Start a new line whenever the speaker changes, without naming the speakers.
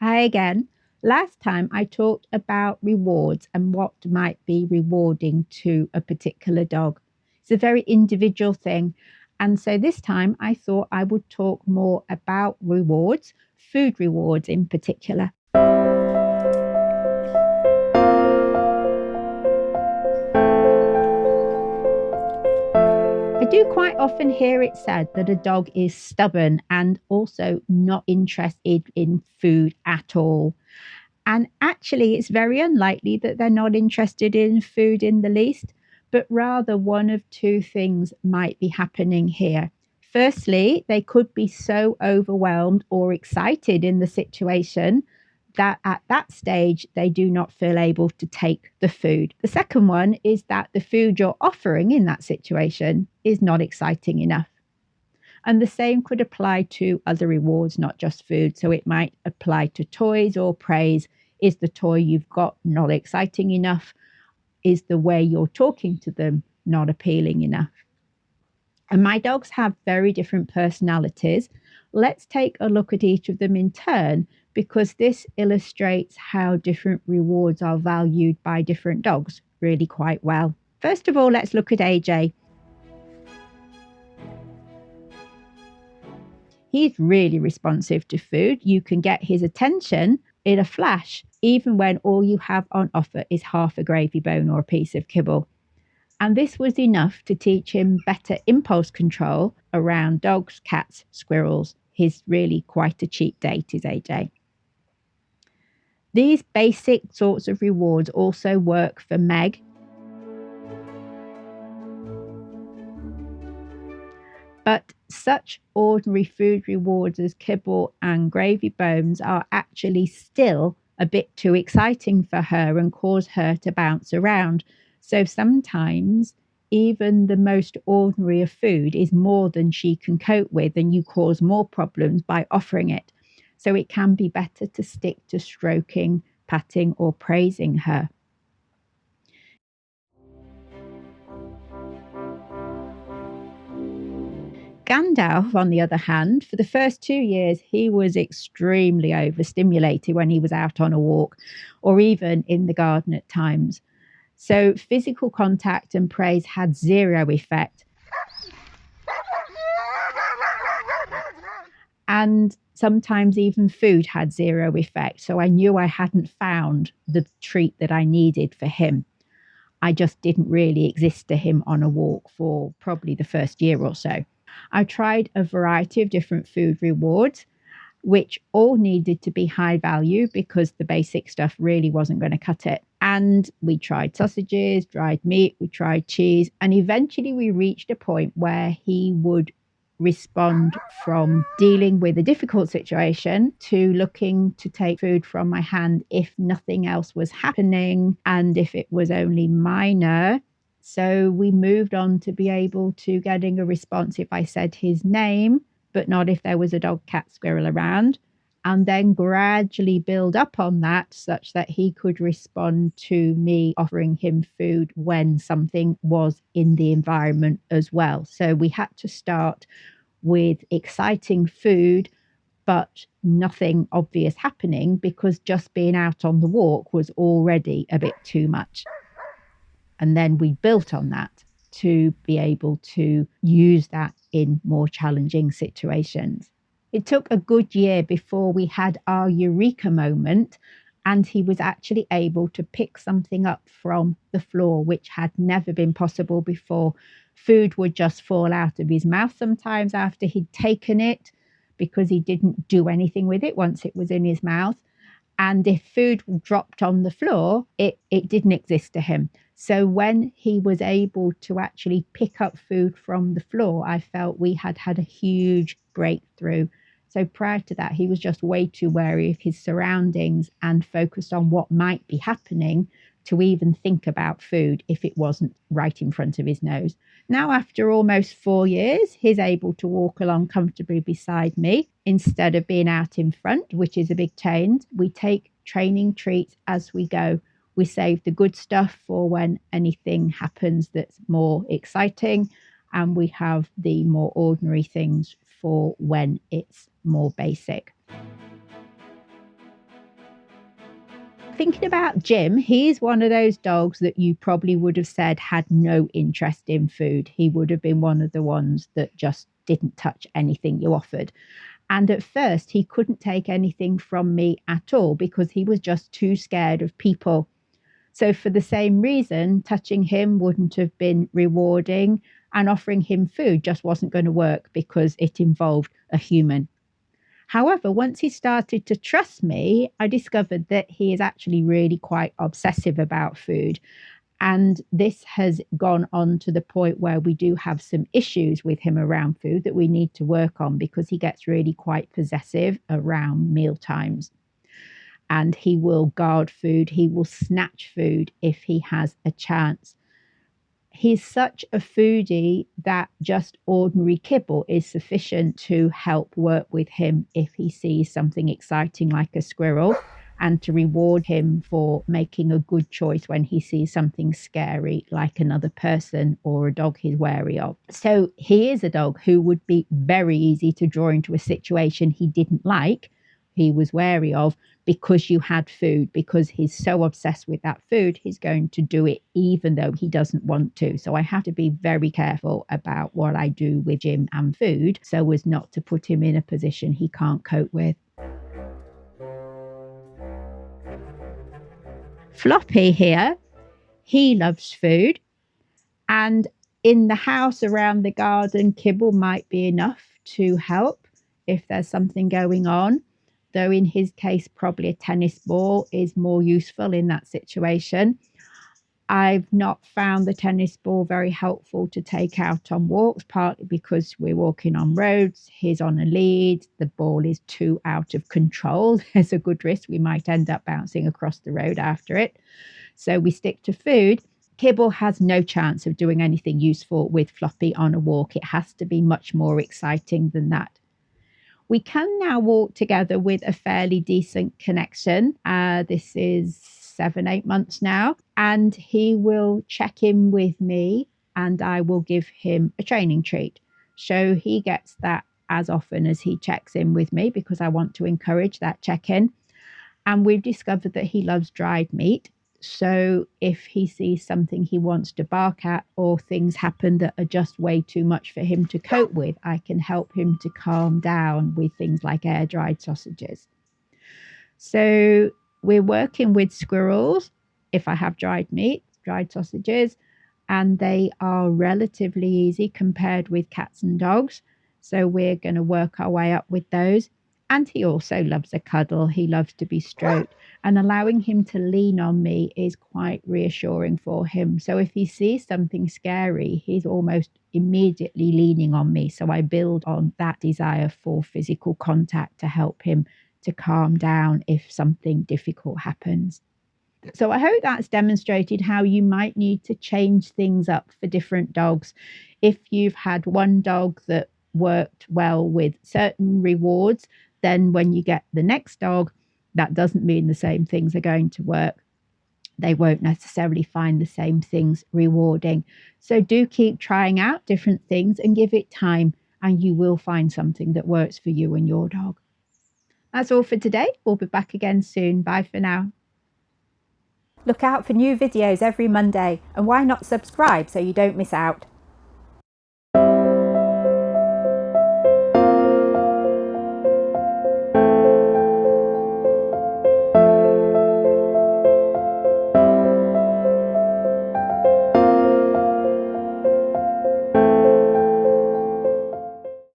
Hi again. Last time I talked about rewards and what might be rewarding to a particular dog. It's a very individual thing. And so this time I thought I would talk more about rewards, food rewards in particular. I do quite often hear it said that a dog is stubborn and also not interested in food at all. And actually, it's very unlikely that they're not interested in food in the least, but rather one of two things might be happening here. Firstly, they could be so overwhelmed or excited in the situation that at that stage they do not feel able to take the food. The second one is that the food you're offering in that situation is not exciting enough. And the same could apply to other rewards, not just food. So it might apply to toys or praise. Is the toy you've got not exciting enough? Is the way you're talking to them not appealing enough? And my dogs have very different personalities. Let's take a look at each of them in turn because this illustrates how different rewards are valued by different dogs really quite well. First of all, let's look at AJ. He's really responsive to food. You can get his attention in a flash, even when all you have on offer is half a gravy bone or a piece of kibble. And this was enough to teach him better impulse control around dogs, cats, squirrels. He's really quite a cheap date, is AJ. These basic sorts of rewards also work for Meg. But such ordinary food rewards as kibble and gravy bones are actually still a bit too exciting for her and cause her to bounce around. So sometimes even the most ordinary of food is more than she can cope with, and you cause more problems by offering it. So it can be better to stick to stroking, patting, or praising her. Gandalf, on the other hand, for the first 2 years, he was extremely overstimulated when he was out on a walk or even in the garden at times. So, physical contact and praise had zero effect. And sometimes even food had zero effect. So, I knew I hadn't found the treat that I needed for him. I just didn't really exist to him on a walk for probably the first year or so. I tried a variety of different food rewards, which all needed to be high value because the basic stuff really wasn't going to cut it. And we tried sausages, dried meat, we tried cheese, and eventually we reached a point where he would respond from dealing with a difficult situation to looking to take food from my hand if nothing else was happening and if it was only minor. So we moved on to be able to getting a response if I said his name, but not if there was a dog, cat, squirrel around, and then gradually build up on that such that he could respond to me offering him food when something was in the environment as well. So we had to start with exciting food, but nothing obvious happening because just being out on the walk was already a bit too much. And then we built on that to be able to use that in more challenging situations. It took a good year before we had our eureka moment and he was actually able to pick something up from the floor, which had never been possible before. Food would just fall out of his mouth sometimes after he'd taken it because he didn't do anything with it once it was in his mouth. And if food dropped on the floor, it didn't exist to him. So when he was able to actually pick up food from the floor, I felt we had had a huge breakthrough. So prior to that, he was just way too wary of his surroundings and focused on what might be happening to even think about food if it wasn't right in front of his nose. Now, after almost 4 years, he's able to walk along comfortably beside me instead of being out in front, which is a big change. We take training treats as we go. We save the good stuff for when anything happens that's more exciting, and we have the more ordinary things for when it's more basic. Thinking about Jim, he's one of those dogs that you probably would have said had no interest in food. He would have been one of the ones that just didn't touch anything you offered. And at first, he couldn't take anything from me at all because he was just too scared of people. So, for the same reason, touching him wouldn't have been rewarding, and offering him food just wasn't going to work because it involved a human. However, once he started to trust me, I discovered that he is actually really quite obsessive about food. And this has gone on to the point where we do have some issues with him around food that we need to work on because he gets really quite possessive around meal times. And he will guard food, he will snatch food if he has a chance. He's such a foodie that just ordinary kibble is sufficient to help work with him if he sees something exciting like a squirrel, and to reward him for making a good choice when he sees something scary like another person or a dog he's wary of. So he is a dog who would be very easy to draw into a situation he didn't like, he was wary of, because you had food, because he's so obsessed with that food, he's going to do it even though he doesn't want to. So I have to be very careful about what I do with Jim and food so as not to put him in a position he can't cope with. Floppy here, he loves food, and in the house around the garden, kibble might be enough to help if there's something going on. Though in his case, probably a tennis ball is more useful in that situation. I've not found the tennis ball very helpful to take out on walks, partly because we're walking on roads, he's on a lead, the ball is too out of control. There's a good risk we might end up bouncing across the road after it. So we stick to food. Kibble has no chance of doing anything useful with Floppy on a walk. It has to be much more exciting than that. We can now walk together with a fairly decent connection. This is 7-8 months now, and he will check in with me and I will give him a training treat. So he gets that as often as he checks in with me because I want to encourage that check-in. And we've discovered that he loves dried meat. So if he sees something he wants to bark at or things happen that are just way too much for him to cope with, I can help him to calm down with things like air-dried sausages. So we're working with squirrels if I have dried meat, dried sausages, and they are relatively easy compared with cats and dogs. So we're going to work our way up with those. And he also loves a cuddle. He loves to be stroked. And allowing him to lean on me is quite reassuring for him. So if he sees something scary, he's almost immediately leaning on me. So I build on that desire for physical contact to help him to calm down if something difficult happens. So I hope that's demonstrated how you might need to change things up for different dogs. If you've had one dog that worked well with certain rewards, then when you get the next dog, that doesn't mean the same things are going to work. They won't necessarily find the same things rewarding. So do keep trying out different things and give it time, and you will find something that works for you and your dog. That's all for today. We'll be back again soon. Bye for now. Look out for new videos every Monday, and why not subscribe so you don't miss out?